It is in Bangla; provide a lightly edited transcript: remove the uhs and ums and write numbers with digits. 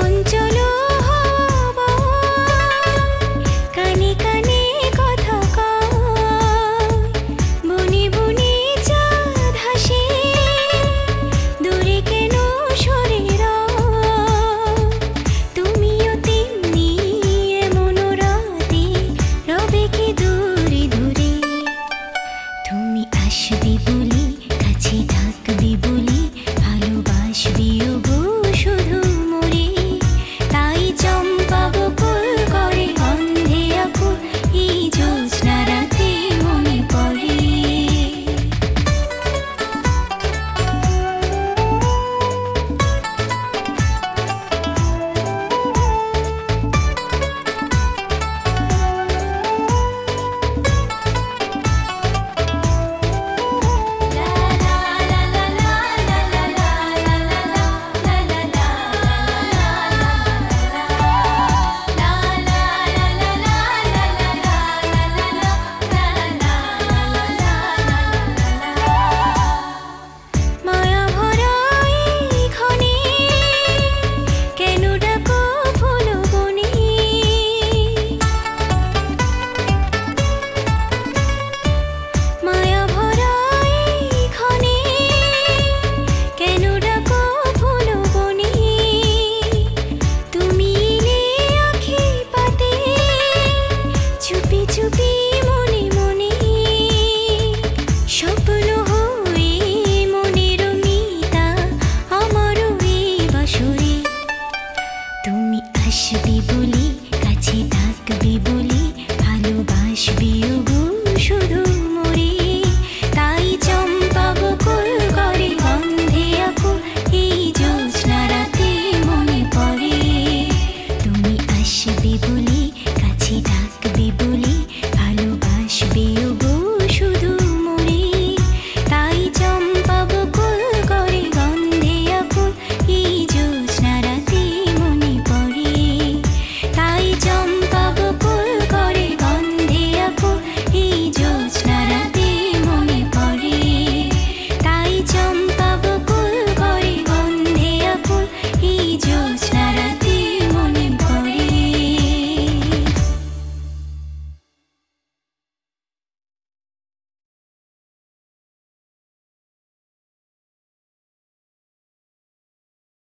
চঞ্চল হওয়া কানে কানে কথা কয়, বনে বনে চাঁদ হাসে, দূরে কেন সরে রয়। তুমিও তেমনি এমন রাতে রবে কি দূরে দূরে। তুমি আসবে বলি, কাছে থাকবে বলি, ভালোবাসবিও গো শুধু মোরে। তাই চম্পা বকুল করে গন্ধে আকুল, এই জ্যোৎস্না রাতে মনে পড়ে। মায়া ভরা এই ক্ষণে কেন ডাকো ফুল বনে। মায়া ভরা এই ক্ষণে কেন ডাকো ফুল বনে। তুমি এলে আঁখি পাতে, চুপি চুপি মনে মনে, স্বপ্ন হয়ে মনের মিতা আমারও এই বাসরে। তুমি আসবে বলি, কাছে থাকবে বলি,